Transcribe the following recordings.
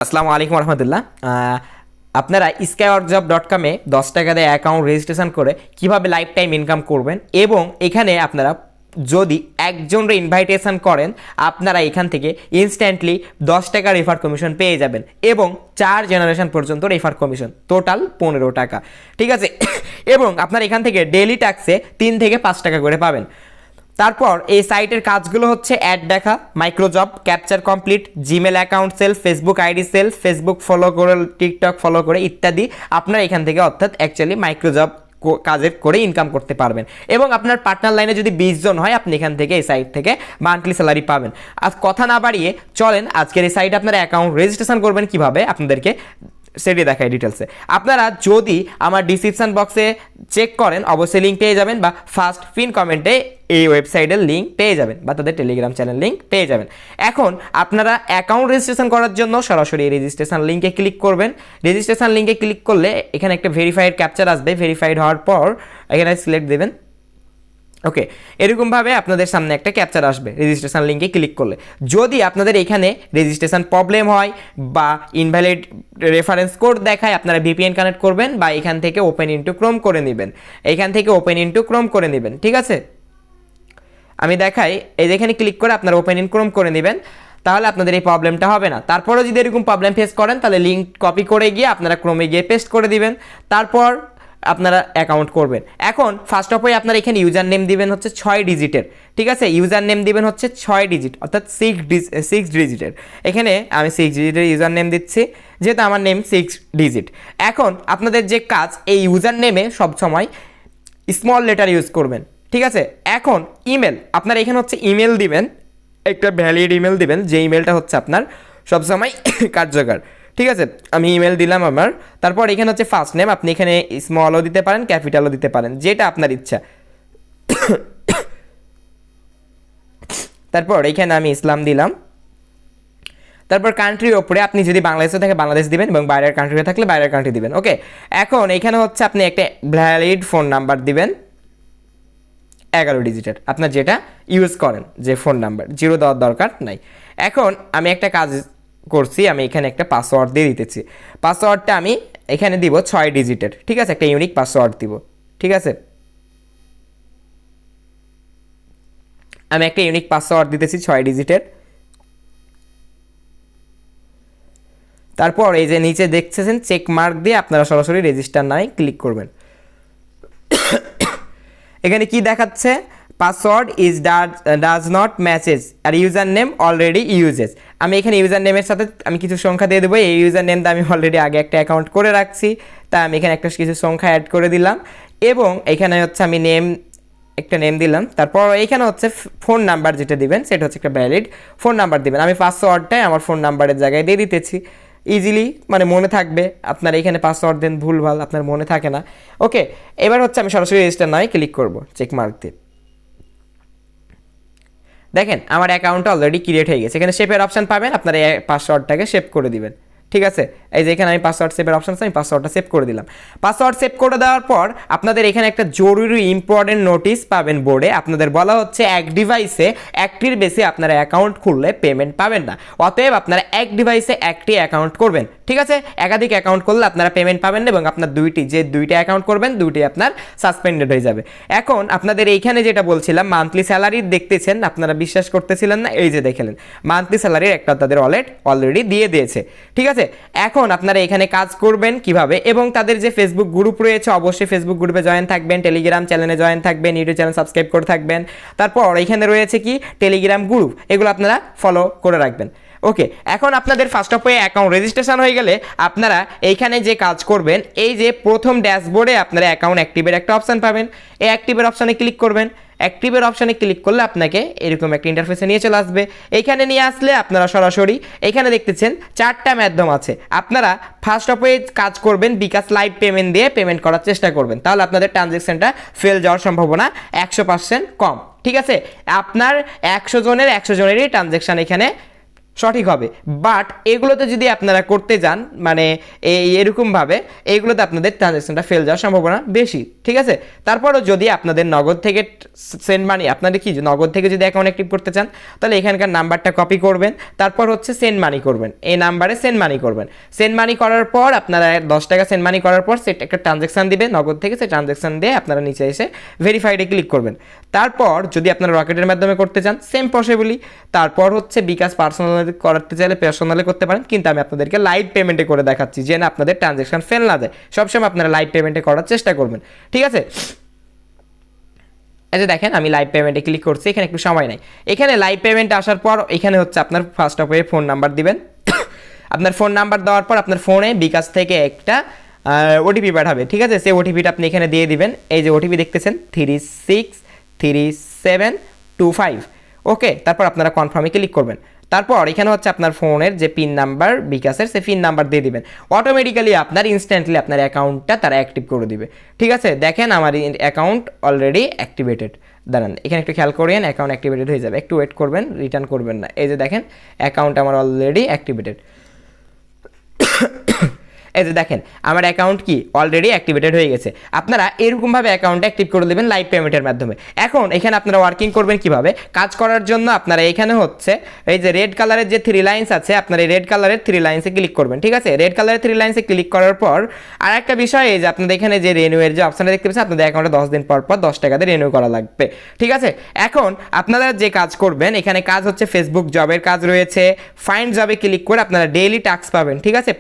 আসসালামু আলাইকুম রহমতুল্লাহ। আপনারা skywardjob.com-এ 10 টাকা দিয়ে অ্যাকাউন্ট রেজিস্ট্রেশন করে কিভাবে লাইফ টাইম ইনকাম করবেন এবং এখানে আপনারা যদি একজনরে ইনভাইটেশন করেন আপনারা এখান থেকে ইনস্ট্যান্টলি 10 টাকা রেফার কমিশন পেয়ে যাবেন এবং 4 জেনারেশন পর্যন্ত রেফার কমিশন টোটাল 15 টাকা, ঠিক আছে। এবং আপনারা এখান থেকে ডেইলি ট্যাক্সে 3 থেকে 5 টাকা করে পাবেন। তারপর এই সাইটের কাজগুলো হচ্ছে অ্যাড দেখা, microjob, captcha complete, Gmail account sell, Facebook ID sell, Facebook follow করে, টিকটক ফলো করে ইত্যাদি আপনারা এখান থেকে অর্থাৎ অ্যাকচুয়ালি মাইক্রোজব কাজের করে ইনকাম করতে পারবেন। এবং আপনার পার্টনার লাইনে যদি 20 জন হয় আপনি এখান থেকে এই সাইট থেকে মান্থলি স্যালারি পাবেন। আজ কথা না বাড়িয়ে চলেন আজকের এই সাইটে আপনারা অ্যাকাউন্ট রেজিস্ট্রেশন করবেন কিভাবে আপনাদেরকে সেটি দেখায় ডিটেলসে। আপনারা যদি আমার ডিসক্রিপশন বক্সে চেক করেন অবশ্যই লিঙ্ক পেয়ে যাবেন, বা ফার্স্ট পিন কমেন্টে এই ওয়েবসাইটের লিঙ্ক পেয়ে যাবেন, বা তাদের টেলিগ্রাম চ্যানেল লিঙ্ক পেয়ে যাবেন। এখন আপনারা অ্যাকাউন্ট রেজিস্ট্রেশন করার জন্য সরাসরি এই রেজিস্ট্রেশন লিঙ্কে ক্লিক করবেন। রেজিস্ট্রেশন লিঙ্কে ক্লিক করলে এখানে একটা ভেরিফাইড ক্যাপচার আসবে। ভেরিফাইড হওয়ার পর এখানে সিলেক্ট দেবেন। ওকে, এরকমভাবে আপনাদের সামনে একটা ক্যাপচার আসবে রেজিস্ট্রেশন লিঙ্কে ক্লিক করলে। যদি আপনাদের এখানে রেজিস্ট্রেশন প্রবলেম হয় বা ইনভ্যালিড রেফারেন্স কোড দেখায় আপনারা ভিপিএন কানেক্ট করবেন বা এখান থেকে ওপেন ইনটু ক্রোম করে নেবেন। এখান থেকে ওপেন ইনটু ক্রোম করে নেবেন, ঠিক আছে। আমি দেখাই, এই যেখানে ক্লিক করে আপনারা ওপেন ইন ক্রোম করে নেবেন, তাহলে আপনাদের এই প্রবলেমটা হবে না। তারপরেও যদি এরকম প্রবলেম ফেস করেন তাহলে লিঙ্ক কপি করে গিয়ে আপনারা ক্রোমে গিয়ে পেস্ট করে দিবেন, তারপর আপনারা অ্যাকাউন্ট করবেন। এখন ফার্স্ট অফ অল আপনারা এখানে ইউজার নেম দিবেন হচ্ছে 6 ডিজিটের, ঠিক আছে। ইউজার নেম দিবেন হচ্ছে 6 ডিজিট অর্থাৎ 6 ডিজিটের। এখানে আমি 6 ডিজিটের ইউজার নেম দিচ্ছি যেহেতু আমার নেম 6 ডিজিট। এখন আপনাদের যে কাজ, এই ইউজার নেমে সবসময় স্মল লেটার ইউজ করবেন, ঠিক আছে। এখন ইমেল আপনারা এখানে হচ্ছে ইমেল দিবেন, একটা ভ্যালিড ইমেল দিবেন যে ইমেলটা হচ্ছে আপনার সবসময় কার্যকর, ঠিক আছে। আমি ইমেল দিলাম আমার। তারপর এখানে হচ্ছে ফার্স্ট নেম, আপনি এখানে স্মলও দিতে পারেন ক্যাপিটালও দিতে পারেন, যেটা আপনার ইচ্ছা। তারপর এখানে আমি ইসলাম দিলাম। তারপর কান্ট্রির ওপরে আপনি যদি বাংলাদেশে থাকে বাংলাদেশ দিবেন এবং বাইরের কান্ট্রিতে থাকলে বাইরের কান্ট্রি দিবেন। ওকে, এখন এখানে হচ্ছে আপনি একটা ভ্যালিড ফোন নাম্বার দিবেন 11 ডিজিটের, আপনার যেটা ইউজ করেন যে ফোন নাম্বার, 0 দেওয়ার দরকার নাই। এখন আমি একটা কাজ করছি, আমি এখানে একটা পাসওয়ার্ড দিয়ে দিতেছি। পাসওয়ার্ডটা আমি এখানে দিব 6 ডিজিটের, ঠিক আছে, একটা ইউনিক পাসওয়ার্ড দিব, ঠিক আছে। আমি একটা ইউনিক পাসওয়ার্ড দিতেছি 6 ডিজিটের। তারপর এই যে নিচে দেখতেছেন চেক মার্ক দিয়ে আপনারা সরাসরি রেজিস্টার নামে ক্লিক করবেন। এখানে কি দেখাচ্ছে, password is does not matches আর ইউজার নেম অলরেডি ইউজেস। আমি এখানে ইউজার নেমের সাথে আমি কিছু সংখ্যা দিয়ে দেবো। এই ইউজার নেমটা আমি অলরেডি আগে একটা অ্যাকাউন্ট করে রাখছি, তাই আমি এখানে একটা কিছু সংখ্যা অ্যাড করে দিলাম। এবং এখানে হচ্ছে আমি একটা নেম দিলাম। তারপর এখানে হচ্ছে ফোন নাম্বার যেটা দিবেন সেটা হচ্ছে একটা ভ্যালিড ফোন নাম্বার দিবেন। আমি পাসওয়ার্ডটাই আমার ফোন নাম্বারের জায়গায় দিয়ে দিতেছি, ইজিলি মানে মনে থাকবে। আপনার এখানে পাসওয়ার্ড দেন ভুলভাল আপনার মনে থাকে না। ওকে, এবার হচ্ছে আমি সরাসরি রেজিস্টার নয় ক্লিক করব চেক মার্ক দিয়ে। দেখেন আমার অ্যাকাউন্টটা অলরেডি ক্রিয়েট হয়ে গেছে। এখানে শেপের অপশান পাবেন, আপনারা এই পাসওয়ার্ডটাকে শেপ করে দিবেন, ঠিক আছে। এই যে এখানে আমি পাসওয়ার্ড সেভের অপশান আছে, আমি পাসওয়ার্ডটা সেভ করে দিলাম। পাসওয়ার্ড সেভ করে দেওয়ার পর আপনাদের এখানে একটা জরুরি ইম্পর্টেন্ট নোটিশ পাবেন বোর্ডে। আপনাদের বলা হচ্ছে এক ডিভাইসে একটির বেশি আপনারা অ্যাকাউন্ট খুললে পেমেন্ট পাবেন না, অতএব আপনারা এক ডিভাইসে একটি অ্যাকাউন্ট করবেন, ঠিক আছে। একাধিক অ্যাকাউন্ট করলে আপনারা পেমেন্ট পাবেন না এবং আপনার দুইটা অ্যাকাউন্ট করবেন দুইটি আপনার সাসপেন্ডেড হয়ে যাবে। এখন আপনাদের এইখানে যেটা বলছিলাম মান্থলি স্যালারি দেখতেছেন, আপনারা বিশ্বাস করতেছিলেন না, এই যে দেখলেন মান্থলি স্যালারির একটা তাদের ওয়ালেট অলরেডি দিয়ে দিয়েছে, ঠিক আছে। এখন আপনারা এখানে কাজ করবেন কিভাবে, এবং তাদের যে ফেসবুক গ্রুপ রয়েছে অবশ্যই ফেসবুক গ্রুপে জয়েন থাকবেন, টেলিগ্রাম চ্যানেলে জয়েন থাকবেন, ইউটিউব চ্যানেল সাবস্ক্রাইব করে থাকবেন। তারপর এখানে রয়েছে কি টেলিগ্রাম গ্রুপ, এগুলো আপনারা ফলো করে রাখবেন। ওকে, এখন আপনাদের ফার্স্ট অফ অ্যাকাউন্ট রেজিস্ট্রেশন হয়ে গেলে আপনারা এইখানে যে কাজ করবেন, এই যে প্রথম ড্যাশবোর্ডে আপনারা অ্যাকাউন্ট অ্যাক্টিভের একটা অপশান পাবেন, এই অ্যাক্টিভের অপশানে ক্লিক করবেন। অ্যাক্টিভের অপশানে ক্লিক করলে আপনাকে এরকম একটা ইন্টারফেসে নিয়ে চলে আসবে। এইখানে নিয়ে আসলে আপনারা সরাসরি এখানে দেখতেছেন 4টা মাধ্যম আছে। আপনারা ফার্স্ট অফ কাজ করবেন বিকাশ লাইভ পেমেন্ট দিয়ে পেমেন্ট করার চেষ্টা করবেন, তাহলে আপনাদের ট্রানজ্যাকশনটা ফেল যাওয়ার সম্ভাবনা 100% কম, ঠিক আছে। আপনার 100 জনেরই ট্রানজ্যাকশান এখানে সঠিক হবে। বাট এগুলোতে যদি আপনারা করতে যান মানে এরকমভাবে এইগুলোতে আপনাদের ট্রানজ্যাকশনটা ফেল যাওয়ার সম্ভাবনা বেশি, ঠিক আছে। তারপরও যদি আপনাদের নগদ থেকে সেন্ড মানি, আপনাদের কি নগদ থেকে যদি অ্যাকাউন্ট অ্যাক্টিভ করতে চান তাহলে এখানকার নাম্বারটা কপি করবেন, তারপর হচ্ছে সেন্ড মানি করবেন, এই নাম্বারে সেন্ড মানি করবেন। সেন্ড মানি করার পর আপনারা 10 টাকা সেন্ড মানি করার পর সেটা একটা ট্রানজ্যাকশান দিবে নগদ থেকে, সেই ট্রানজ্যাকশান দিয়ে আপনারা নিচে এসে ভেরিফাইডে ক্লিক করবেন। তারপর যদি আপনারা রকেটের মাধ্যমে করতে চান সেম পসিবলি, তারপর হচ্ছে বিকাশ পার্সোনালি করতে চাইলে পার্সোনালি করতে পারেন, কিন্তু আমি আপনাদেরকে লাইভ পেমেন্টে করে দেখাচ্ছি যে না আপনাদের ট্রানজ্যাকশন ফেল না যায়। সবসময় আপনারা লাইভ পেমেন্টে করার চেষ্টা করবেন, ঠিক আছে। এই যে দেখেন আমি লাইভ পেমেন্টে ক্লিক করছি, এখানে একটু সময় নেই। এখানে লাইভ পেমেন্ট আসার পর এখানে হচ্ছে আপনার ফার্স্ট অফ ফোন নাম্বার দিবেন। আপনার ফোন নাম্বার দেওয়ার পর আপনার ফোনে বিকাশ থেকে একটা ওটিপি পাঠাবে, ঠিক আছে। সেই ওটিপিটা আপনি এখানে দিয়ে দিবেন। এই যে ওটিপি দেখতেছেন 363725, ওকে। তারপর আপনারা কনফার্মে ক্লিক করবেন। তারপর এখানে হচ্ছে আপনার ফোনের যে পিন নাম্বার বিকাশের, সেই পিন নাম্বার দিয়ে দিবেন। অটোমেটিক্যালি আপনার ইনস্ট্যান্টলি আপনার অ্যাকাউন্টটা তারা অ্যাক্টিভ করে দিবে, ঠিক আছে। দেখেন আমার অ্যাকাউন্ট অলরেডি অ্যাক্টিভেটেড। দাঁড়ান এখানে একটু খেয়াল করেন, অ্যাকাউন্ট অ্যাক্টিভেটেড হয়ে যাবে, একটু ওয়েট করবেন, রিটার্ন করবেন না। এই যে দেখেন অ্যাকাউন্ট আমার অলরেডি অ্যাক্টিভেটেড। এই যে দেখেন আমার অ্যাকাউন্ট কি অলরেডি অ্যাক্টিভেটেড হয়ে গেছে। আপনারা এরকমভাবে অ্যাকাউন্ট অ্যাক্টিভ করে দেবেন লাইভ পেমেন্টের মাধ্যমে। এখন এখানে আপনারা ওয়ার্কিং করবেন কিভাবে, কাজ করার জন্য আপনারা এখানে হচ্ছে এই যে রেড কালারের যে 3 লাইন্স আছে, আপনারা এই রেড কালারের 3 লাইন্সে ক্লিক করবেন, ঠিক আছে। রেড কালারের 3 লাইন্সে ক্লিক করার পর আর একটা বিষয় এই যে আপনাদের এখানে যে রেনিউয়ের যে অপশনটা দেখতে পাচ্ছেন, আপনাদের অ্যাকাউন্টে 10 দিন পর পর 10 টাকা দিয়ে রেনিউ করা লাগবে, ঠিক আছে। এখন আপনারা যে কাজ করবেন, এখানে কাজ হচ্ছে ফেসবুক জবের কাজ রয়েছে, ফাইন্ড জবে ক্লিক করে আপনারা ডেইলি টাস্ক পাবেন, ঠিক আছে।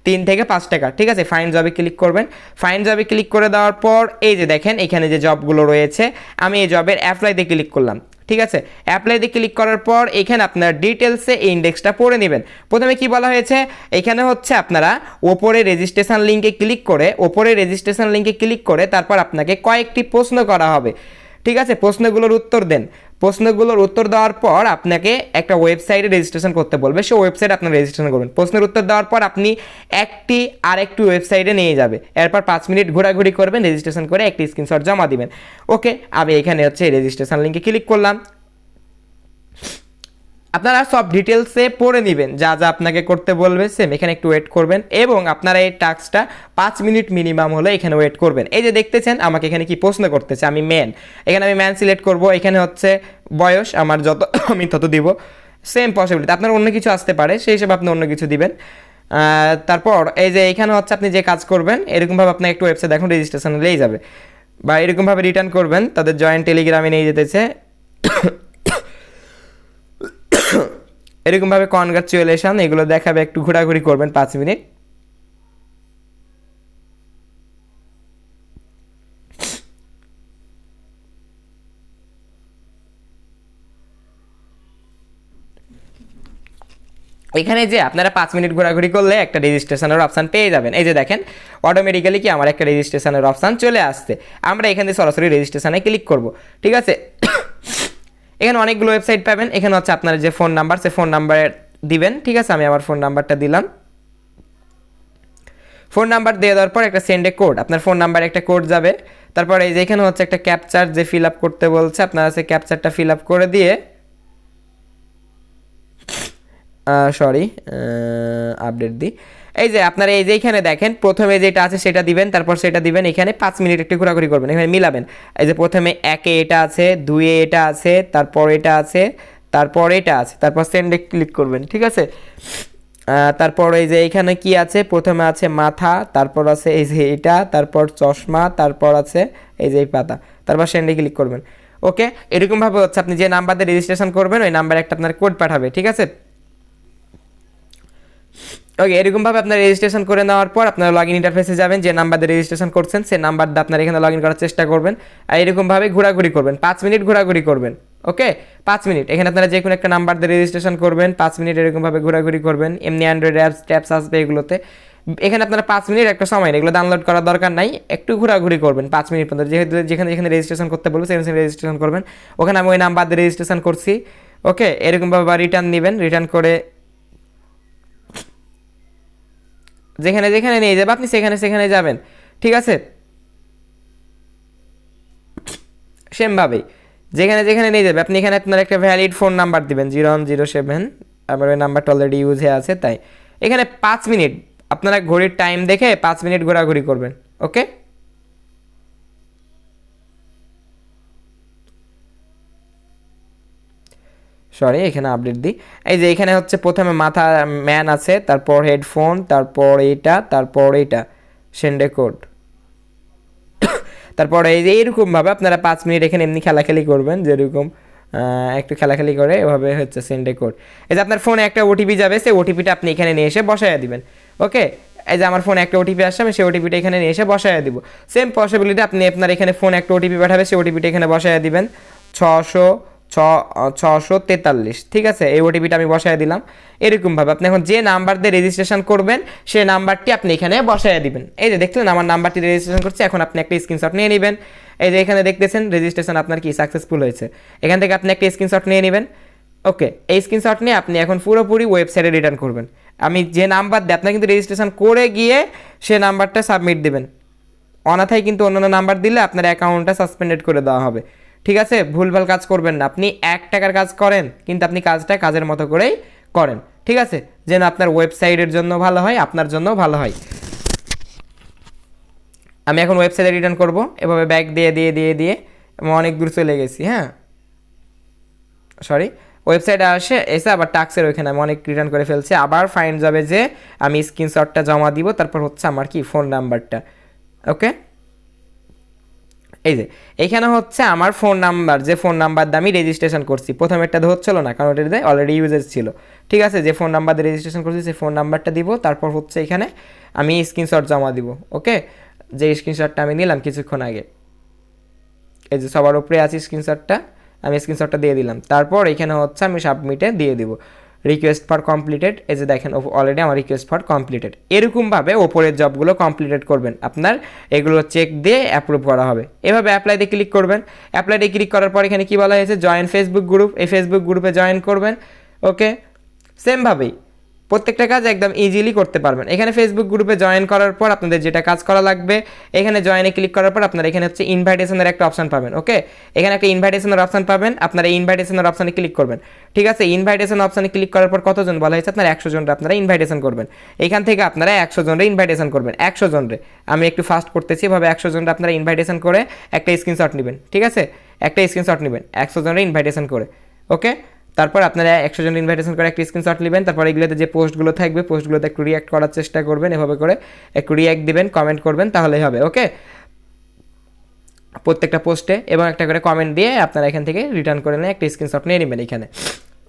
3 থেকে 5 টাকা, ঠিক আছে। ফাইন্ড জবে ক্লিক করবেন। ফাইন্ড জবে ক্লিক করে দেওয়ার পর এই যে দেখেন এখানে যে জবগুলো রয়েছে, আমি এই জবের অ্যাপ্লাইতে ক্লিক করলাম, ঠিক আছে। অ্যাপ্লাইতে ক্লিক করার পর এখানে আপনার ডিটেলসে এই ইন্ডেক্সটা পড়ে নেবেন। প্রথমে কি বলা হয়েছে, এখানে হচ্ছে আপনারা ওপরে রেজিস্ট্রেশন লিঙ্কে ক্লিক করে তারপর আপনাকে কয়েকটি প্রশ্ন করা হবে, ঠিক আছে। প্রশ্নগুলোর উত্তর দেন। প্রশ্নগুলোর উত্তর দেওয়ার পর আপনাকে একটা ওয়েবসাইটে রেজিস্ট্রেশন করতে বলবে, সেই ওয়েবসাইটে আপনার রেজিস্ট্রেশন করবেন। প্রশ্নের উত্তর দেওয়ার পর আপনি আরেকটি ওয়েবসাইটে নিয়ে যাবে, এরপর 5 মিনিট ঘোরাঘুরি করবেন, রেজিস্ট্রেশন করে একটি স্ক্রিনশট জমা দিবেন, ওকে। আমি এখানে হচ্ছে রেজিস্ট্রেশন লিঙ্কে ক্লিক করলাম। আপনারা সব ডিটেলসে পড়ে নেবেন, যা যা আপনাকে করতে বলবে সেম। এখানে একটু ওয়েট করবেন এবং আপনারা এই টাস্কটা 5 মিনিট মিনিমাম হলে এখানে ওয়েট করবেন। এই যে দেখতেছেন আমাকে এখানে কি প্রশ্ন করতেছে, আমি এখানে আমি ম্যান সিলেক্ট করব। এখানে হচ্ছে বয়স আমার যত আমি তত দিব, সেম পসিবিলিটি। আপনার অন্য কিছু আসতে পারে, সেই হিসেবে আপনি অন্য কিছু দিবেন। তারপর এই যে এখানে হচ্ছে আপনি যে কাজ করবেন এরকমভাবে আপনার একটু ওয়েবসাইট দেখুন, রেজিস্ট্রেশন হলেই যাবে, বা এরকমভাবে রিটার্ন করবেন, তাদের জয়েন্ট টেলিগ্রামে নিয়ে যেতেছে। এরকমভাবে কনগ্রাচুলেশন এগুলো দেখাবে, একটু ঘোরাঘুরি করবেন 5 মিনিট। এখানে যে আপনারা 5 মিনিট ঘোরাঘুরি করলে একটা রেজিস্ট্রেশনের অপশান পেয়ে যাবেন। এই যে দেখেন অটোমেটিক্যালি কি আমার একটা রেজিস্ট্রেশনের অপশান চলে আসছে। আমরা এখানে সরাসরি রেজিস্ট্রেশনে ক্লিক করব, ঠিক আছে। এখানে অনেকগুলো ওয়েবসাইট পাবেন। এখানে হচ্ছে আপনার যে ফোন নাম্বার, সে ফোন নাম্বার দিবেন, ঠিক আছে। আমি আমার ফোন নাম্বারটা দিলাম। ফোন নাম্বার দিয়ে দেওয়ার পর একটা সেন্ড এ কোড, আপনার ফোন নাম্বারে একটা কোড যাবে। তারপর এই যে এখানে হচ্ছে একটা ক্যাপচার যে ফিল আপ করতে বলছে, আপনারা সেই ক্যাপচারটা ফিল আপ করে দিয়ে আপডেট দিই। এই যে আপনারা এই যে এখানে দেখেন প্রথমে যেটা আছে সেটা দিবেন, তারপর সেটা দিবেন। এখানে 5 মিনিট একটু ঘোরাঘুরি করবেন, এখানে মিলাবেন। এই যে প্রথমে 1-এ এটা আছে, 2-এ এটা আছে, তারপর এটা আছে, তারপর এটা আছে, তারপর সেন্ডে ক্লিক করবেন, ঠিক আছে। তারপর এই যে এখানে কি আছে, প্রথমে আছে মাথা, তারপর আছে এই যে এটা, তারপর চশমা, তারপর আছে এই যে এই পাতা, তারপর সেন্ডে ক্লিক করবেন, ওকে। এরকমভাবে হচ্ছে আপনি যে নাম্বার দিয়ে রেজিস্ট্রেশন করবেন ওই নাম্বারে একটা আপনার কোড পাঠাবে, ঠিক আছে। ওকে, এরকমভাবে আপনার রেজিস্ট্রেশন করে নেওয়ার পর আপনারা লগ ইন ইন্টারফেসে যাবেন, যে নাম্বার দিয়ে রেজিস্ট্রেশন করছেন সেই নাম্বার দিয়ে আপনারা এখানে লগ ইন করার চেষ্টা করবেন। আর এরকমভাবে ঘোরাঘুরি করবেন, 5 মিনিট ঘোরাঘুরি করবেন, ওকে। 5 মিনিট এখানে আপনারা যে কোনো একটা নাম্বার দিয়ে রেজিস্ট্রেশন করবেন, 5 মিনিট এরকমভাবে ঘোরাঘুরি করবেন। এমনি অ্যান্ড্রয়েড ট্যাপস আসবে এগুলোতে। এখানে আপনারা 5 মিনিট একটা সময় এগুলো ডাউনলোড করার দরকার নাই, একটু ঘোরাঘুরি করবেন 5 মিনিট পর্যন্ত। যেহেতু যেখানে যেখানে রেজিস্ট্রেশন করতে বলবো সেখানে রেজিস্ট্রেশন করবেন। ওখানে আমি ওই নাম্বার দিয়ে রেজিস্ট্রেশন করছি, ওকে। এরকমভাবে রিটার্ন নেবেন, রিটার্ন করে যেখানে যেখানে নিয়ে যাবে আপনি সেখানে সেখানে যাবেন, ঠিক আছে। সেমভাবেই যেখানে যেখানে নিয়ে যাবে আপনি এখানে আপনার একটা ভ্যালিড ফোন নাম্বার দিবেন, 0107 আমার ওই নাম্বারটা অলরেডি ইউজ হয়ে আছে, তাই এখানে 5 মিনিট আপনারা ঘড়ির টাইম দেখে 5 মিনিট ঘোরাঘুরি করবেন। ওকে, সরি এখানে আপডেট দিই। এই যে এখানে হচ্ছে প্রথমে মাথা ম্যান আছে, তারপর হেডফোন, তারপর এইটা সেন্ডে কোড, তারপর এই যে এরকমভাবে আপনারা 5 মিনিট এখানে এমনি খেলাখেলি করবেন, যেরকম একটু খেলাখেলি করে এভাবে হচ্ছে সেন্ডে কোড। এই যে আপনার ফোনে একটা ওটিপি যাবে, সেই ওটিপিটা আপনি এখানে নিয়ে এসে বসাইয়া দিবেন। ওকে, এই যে আমার ফোনে একটা ওটিপি আসছে, আমি সেই ওটিপিটা এখানে নিয়ে এসে বসাইয়া দিব। সেম পসিবিলিটি আপনি আপনার এখানে ফোনে একটা ওটিপি পাঠাবে, সেই ওটিপিটা এখানে বসাইয়া দিবেন 643, ঠিক আছে, এই ওটিপিটা আমি বসায় দিলাম। এরকমভাবে আপনি এখন যে নাম্বার দিয়ে রেজিস্ট্রেশন করবেন সেই নাম্বারটি আপনি এখানে বসায় দিবেন। এই যে দেখলেন আমার নাম্বারটি রেজিস্ট্রেশন করছে, এখন আপনি একটা স্ক্রিনশট নিয়ে নেবেন। এই যে এখানে দেখতেছেন রেজিস্ট্রেশন আপনার কি সাকসেসফুল হয়েছে, এখান থেকে আপনি একটা স্ক্রিনশট নিয়ে নেবেন। ওকে, এই স্ক্রিনশট নিয়ে আপনি এখন পুরোপুরি ওয়েবসাইটে রিটার্ন করবেন। আমি যে নাম্বার দিয়ে আপনার কিন্তু রেজিস্ট্রেশন করে গিয়ে সে নাম্বারটা সাবমিট দেবেন, অনাথায় কিন্তু অন্যান্য নাম্বার দিলে আপনার অ্যাকাউন্টটা সাসপেন্ডেড করে দেওয়া হবে। ঠিক আছে, ভুলভাল কাজ করবেন না। আপনি 1 টাকার কাজ করেন, কিন্তু আপনি কাজটা কাজের মতো করেই করেন, ঠিক আছে, যেন আপনার ওয়েবসাইটের জন্য ভালো হয়, আপনার জন্য ভালো হয়। আমি এখন ওয়েবসাইটে রিটার্ন করব, এভাবে ব্যাক দিয়ে দিয়ে দিয়ে দিয়ে আমি অনেক দূর চলে গেছি। হ্যাঁ, সরি, ওয়েবসাইটে এসে আবার টাক্সের ওইখানে আমি অনেক রিটার্ন করে ফেলছি। আবার ফাইন যাবে যে আমি স্ক্রিনশটটা জমা দিব, তারপর হচ্ছে আমার কি ফোন নাম্বারটা। ওকে, এই যে এইখানে হচ্ছে আমার ফোন নাম্বার, যে ফোন নাম্বার দিয়ে আমি রেজিস্ট্রেশন করছি। প্রথমেরটা হচ্ছিল না, কারণ ওটাতে অলরেডি ইউজেস ছিল। ঠিক আছে, যে ফোন নাম্বার দিয়ে রেজিস্ট্রেশন করছি সেই ফোন নাম্বারটা দিব, তারপর হচ্ছে এখানে আমি স্ক্রিনশট জমা দিব। ওকে, যে স্ক্রিনশটটা আমি নিলাম কিছুক্ষণ আগে, এই যে সবার উপরে আছে স্ক্রিনশটটা, আমি স্ক্রিনশটটা দিয়ে দিলাম। তারপর এখানে হচ্ছে আমি সাবমিটে দিয়ে দিব রিকোয়েস্ট ফর কমপ্লিটেড। এই যে দেখেন অলরেডি আমার রিকোয়েস্ট ফর কমপ্লিটেড। এরকমভাবে ওপরের জবগুলো কমপ্লিটেড করবেন, আপনার এগুলো চেক দিয়ে অ্যাপ্রুভ করা হবে। এভাবে অ্যাপ্লাইতে ক্লিক করবেন। অ্যাপ্লাইতে ক্লিক করার পর এখানে কী বলা হয়েছে, জয়েন ফেসবুক গ্রুপ, এই ফেসবুক গ্রুপে জয়েন করবেন। ওকে, সেমভাবেই প্রত্যেকটা কাজ একদম ইজিলি করতে পারবেন। এখানে ফেসবুক গ্রুপে জয়েন করার পর আপনাদের যেটা কাজ করা লাগবে, এখানে জয়েনে ক্লিক করার পর আপনারা এখানে হচ্ছে ইনভাইটেশনের একটা অপশন পাবেন। ওকে, এখানে একটা ইনভাইটেশনের অপশন পাবেন, আপনারা এই ইনভাইটেশনের অপশনে ক্লিক করবেন। ঠিক আছে, ইনভাইটেশন অপশনে ক্লিক করার পর কতজন বলা হয়েছে, আপনারা 100 জনরে আপনারা ইনভাইটেশন করবেন। এখান থেকে আপনারা 100 জনরে ইনভাইটেশন করবেন, 100 জনরে। আমি একটু ফাস্ট করতেছি, এভাবে 100 জনরে আপনারা ইনভাইটেশন করে একটা স্ক্রিনশট নেবেন। ঠিক আছে, একটা স্ক্রিনশট নেবেন 100 জনরে ইনভাইটেশন করে। ওকে, তারপর আপনারা 100 জন ইনভাইটেশন করে একটা স্ক্রিনশট নেবেন। তারপর এগুলোতে যে পোস্টগুলো থাকবে, পোস্টগুলোতে একটু রিয়াক্ট করার চেষ্টা করবেন, এভাবে করে একটু রিয়াক্ট দিবেন, কমেন্ট করবেন, তাহলেই হবে। ওকে, প্রত্যেকটা পোস্টে এবং একটা করে কমেন্ট দিয়ে আপনারা এখান থেকে রিটার্ন করে নিয়ে একটা স্ক্রিনশট নিয়ে নেবেন এখানে।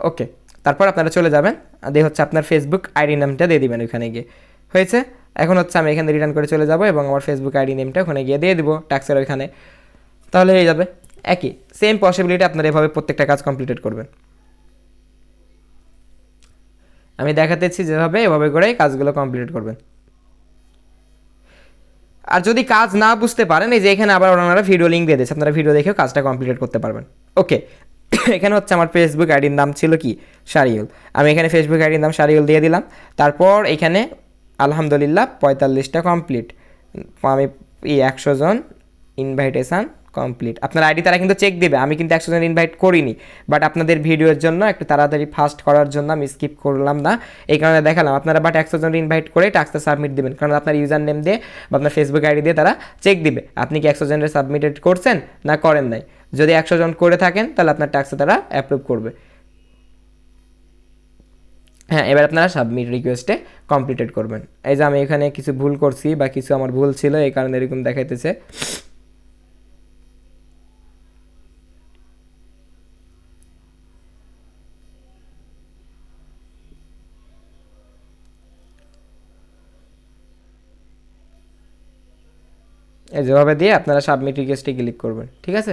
ওকে, তারপর আপনারা চলে যাবেন, দিয়ে হচ্ছে আপনার ফেসবুক আইডি নামটা দিয়ে দিবেন ওইখানে গিয়ে। হয়েছে, এখন হচ্ছে আমি এখানে রিটার্ন করে চলে যাব এবং আমার ফেসবুক আইডি নেমটা ওখানে গিয়ে দিয়ে দিব ট্যাক্সের ওইখানে, তাহলে হয়ে যাবে। একই সেম পসিবিলিটি আপনারা এভাবে প্রত্যেকটা কাজ কমপ্লিটেড করবেন। আমি দেখাতেছি যেভাবে, এভাবে করে কাজগুলো কমপ্লিট করবেন। আর যদি কাজ না বুঝতে পারেন, এই যে এখানে আবার ওনারা ভিডিও লিঙ্ক দিয়ে দিয়েছে, আপনারা ভিডিও দেখেও কাজটা কমপ্লিট করতে পারবেন। ওকে, এখানে হচ্ছে আমার ফেসবুক আইডির নাম ছিল কি, শারিউল। আমি এখানে ফেসবুক আইডির নাম শারিউল দিয়ে দিলাম। তারপর এখানে আলহামদুলিল্লাহ 45টা কমপ্লিট, আমি 100 জন ইনভাইটেশান কমপ্লিট। আপনার আইডি তারা কিন্তু চেক দেবে, আমি কিন্তু 100 জন ইনভাইট করিনি, বাট আপনাদের ভিডিওর জন্য একটু তাড়াতাড়ি ফাস্ট করার জন্য আমি স্কিপ করলাম না, এই কারণে দেখালাম। আপনারা বাট 100 জন ইনভাইট করে টাস্কটা সাবমিট দেবেন, কারণ আপনার ইউজার নেম দিয়ে বা আপনার ফেসবুক আইডি দিয়ে তারা চেক দিবে আপনি কি 100 জনের সাবমিটেড করছেন না করেন নাই। যদি 100 জন করে থাকেন তাহলে আপনার টাস্কটা তারা অ্যাপ্রুভ করবে। হ্যাঁ, এবার আপনারা সাবমিট রিকোয়েস্টে কমপ্লিটেড করবেন। এই যে আমি এখানে কিছু ভুল করছি বা কিছু আমার ভুল ছিল, এই কারণে এরকম দেখাইতেছে। এই যেভাবে দিয়ে আপনারা সাবমিট রিকোয়েস্টে ক্লিক করবেন। ঠিক আছে,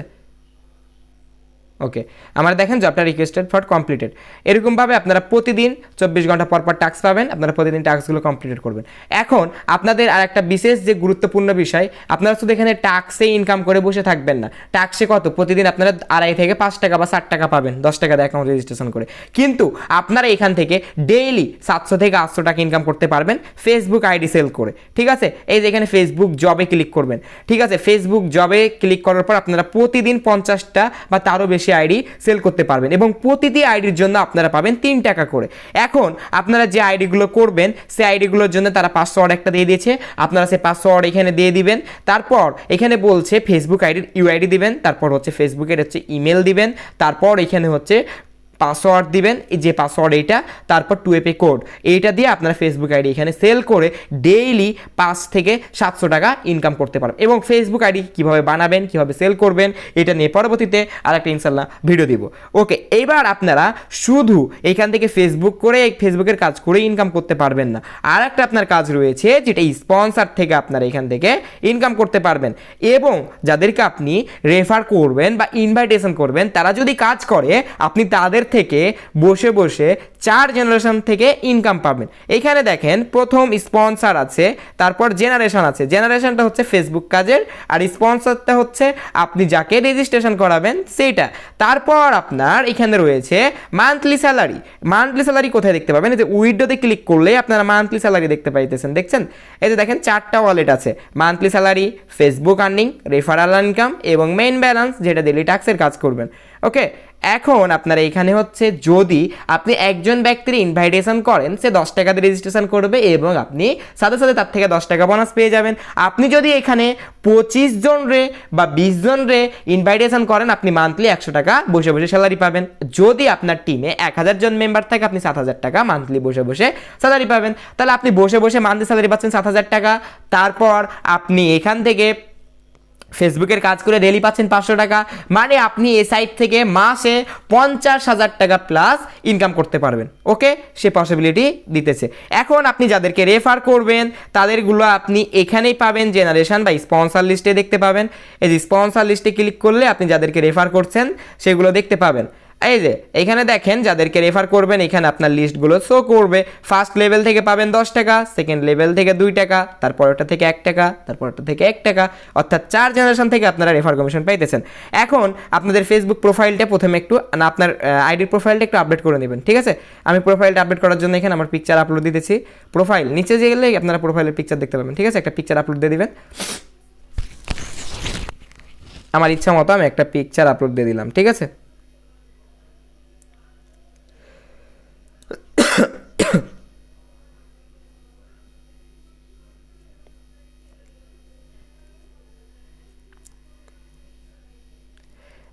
ওকে, আমার দেখেন জবটা রিকোয়েস্টেড ফর কমপ্লিটেড। এরকমভাবে আপনারা প্রতিদিন 24 ঘন্টা পর পর টাস্ক পাবেন, আপনারা প্রতিদিন টাস্কগুলো কমপ্লিট করবেন। এখন আপনাদের আর একটা বিশেষ যে গুরুত্বপূর্ণ বিষয়, আপনারা শুধু এখানে টাস্কে ইনকাম করে বসে থাকবেন না। টাস্কে কত, প্রতিদিন আপনারা 2.5 থেকে 5 টাকা বা 60 টাকা পাবেন 10 টাকা দিয়ে অ্যাকাউন্ট রেজিস্ট্রেশন করে, কিন্তু আপনারা এখান থেকে ডেইলি 700 থেকে 800 টাকা ইনকাম করতে পারবেন ফেসবুক আইডি সেল করে। ঠিক আছে, এই যে এখানে ফেসবুক জবে ক্লিক করবেন। ঠিক আছে, ফেসবুক জবে ক্লিক করার পর আপনারা প্রতিদিন 50টা বা তারও বেশি বেশি আইডি সেল করতে পারবেন এবং প্রতিটি আইডির জন্য আপনারা পাবেন 3 টাকা করে। এখন আপনারা যে আইডিগুলো করবেন সেই আইডিগুলোর জন্য তারা পাসওয়ার্ড একটা দিয়ে দিয়েছে, আপনারা সেই পাসওয়ার্ড এখানে দিয়ে দিবেন। তারপর এখানে বলছে ফেসবুক আইডির ইউআইডি দিবেন, তারপর হচ্ছে ফেসবুকের হচ্ছে ইমেল দিবেন, তারপর এখানে হচ্ছে পাসওয়ার্ড দিবেন, এই যে পাসওয়ার্ড এইটা, তারপর 2FA কোড, এইটা দিয়ে আপনারা ফেসবুক আইডি এখানে সেল করে ডেইলি 5 থেকে 700 টাকা ইনকাম করতে পারবেন। এবং ফেসবুক আইডি কীভাবে বানাবেন, কীভাবে সেল করবেন, এটা নিয়ে পরবর্তীতে আরেকটা ইনশাল্লাহ ভিডিও দিব। ওকে, এইবার আপনারা শুধু এইখান থেকে ফেসবুক করে ফেসবুকের কাজ করে ইনকাম করতে পারবেন না, আর একটা আপনার কাজ রয়েছে যেটা স্পন্সর থেকে আপনারা এখান থেকে ইনকাম করতে পারবেন। এবং যাদেরকে আপনি রেফার করবেন বা ইনভাইটেশন করবেন, তারা যদি কাজ করে আপনি তাদের থেকে বসে বসে 4 জেনারেশন থেকে ইনকাম পাবেন। এখানে দেখেন প্রথম স্পন্সর আছে, তারপর জেনারেশন আছে। জেনারেশনটা হচ্ছে ফেসবুক কাজের, আর স্পন্সরটা হচ্ছে আপনি যাকে রেজিস্ট্রেশন করাবেন সেইটা। তারপর আপনার এখানে রয়েছে মান্থলি স্যালারি। মান্থলি স্যালারি কোথায় দেখতে পাবেন? এই যে উইডোতে ক্লিক করলে আপনারা মান্থলি স্যালারি দেখতে পাইতেছেন, দেখছেন? এই যে দেখেন 4টা ওয়ালেট আছে, monthly salary, Facebook earning, referral income এবং মেইন ব্যালেন্স, যেটা ডেইলি ট্যাক্সের কাজ করবেন। ওকে, এখন আপনারা এখানে হচ্ছে যদি আপনি একজন ব্যক্তির ইনভাইটেশন করেন, সে 10 টাকা দিয়ে রেজিস্ট্রেশন করবে এবং আপনি সাথে সাথে তার থেকে 10 টাকা বোনাস পেয়ে যাবেন। আপনি যদি এখানে 25 জন রে বা 20 জন রে ইনভাইটেশন করেন, আপনি মান্থলি 100 টাকা বসে বসে স্যালারি পাবেন। যদি আপনার টিমে 1000 জন মেম্বার থাকে, আপনি 7000 টাকা মান্থলি বসে বসে স্যালারি পাবেন। তাহলে আপনি বসে বসে মান্থলি স্যালারি পাচ্ছেন 7000 টাকা। তারপর আপনি এখান থেকে ফেসবুকের কাজ করে ডেলি পাচ্ছেন 500 টাকা, মানে আপনি এই সাইট থেকে মাসে 50,000 টাকা প্লাস ইনকাম করতে পারবেন। ওকে, সে পসিবিলিটি দিতেছে। এখন আপনি যাদেরকে রেফার করবেন তাদেরগুলো আপনি এখানেই পাবেন, জেনারেশন বা স্পন্সর লিস্টে দেখতে পাবেন। এই যে স্পন্সর লিস্টে ক্লিক করলে আপনি যাদেরকে রেফার করছেন সেগুলো দেখতে পাবেন। এই যে এখানে দেখেন যাদেরকে রেফার করবেন, এখানে আপনার লিস্টগুলো শো করবে। ফার্স্ট লেভেল থেকে পাবেন 10 টাকা, সেকেন্ড লেভেল থেকে 2 টাকা, তারপরটা থেকে 1 টাকা, তারপরটা থেকে 1 টাকা, অর্থাৎ 4 জেনারেশন থেকে আপনারা রেফার কমিশন পাইতেছেন। এখন আপনাদের ফেসবুক প্রোফাইলটা প্রথমে একটু আপনার আইডির প্রোফাইলটা একটু আপডেট করে নেবেন, ঠিক আছে? আমি প্রোফাইলটা আপডেট করার জন্য এখানে আমার পিকচার আপলোড দিতেছি। প্রোফাইল নিচে যে গেলে আপনারা প্রোফাইলের পিকচার দেখতে পাবেন, ঠিক আছে? একটা পিকচার আপলোড দিয়ে দিবেন। আমার ইচ্ছা মতো আমি একটা পিকচার আপলোড দিয়ে দিলাম, ঠিক আছে?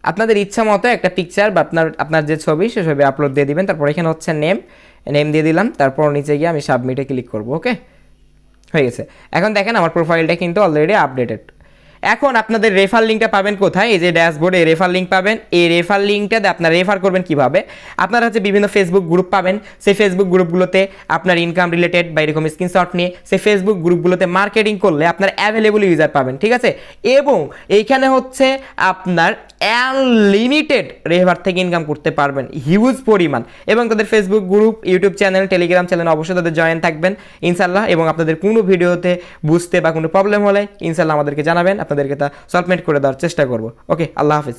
আপনাদের ইচ্ছা মতো একটা পিকচার বা আপনার যে ছবি সে ছবি আপলোড দিয়ে দিবেন। তারপর এখানে হচ্ছে নেম দিয়ে দিলাম, তারপর নিচে গিয়ে আমি সাবমিটে ক্লিক করব। ওকে, হয়ে গেছে। এখন দেখেন আমার প্রোফাইলটা কিন্তু অলরেডি আপডেটেড। এখন আপনাদের রেফার লিঙ্কটা পাবেন কোথায়? এই যে ড্যাশবোর্ডে রেফার লিঙ্ক পাবেন। এই রেফার লিঙ্কটাতে আপনারা রেফার করবেন কিভাবে? আপনারা হচ্ছে বিভিন্ন ফেসবুক গ্রুপ পাবেন, সেই ফেসবুক গ্রুপগুলোতে আপনার ইনকাম রিলেটেড বা এরকম স্ক্রিনশট নিয়ে সেই ফেসবুক গ্রুপগুলোতে মার্কেটিং করলে আপনার অ্যাভেলেবল ইউজার পাবেন, ঠিক আছে? এবং এইখানে হচ্ছে আপনার আনলিমিটেড রেফার থেকে ইনকাম করতে পারবেন হিউজ পরিমাণ। এবং তাদের Facebook group, YouTube channel, Telegram channel অবশ্যই তাদের জয়েন থাকবেন ইনশাল্লাহ। এবং আপনাদের কোনো ভিডিওতে বুঝতে বা কোনো প্রবলেম হলে ইনশাল্লাহ আমাদেরকে জানাবেন, আপনাদেরকে তা সলভমেন্ট করে দেওয়ার চেষ্টা করব। ওকে, আল্লাহ হাফিজ।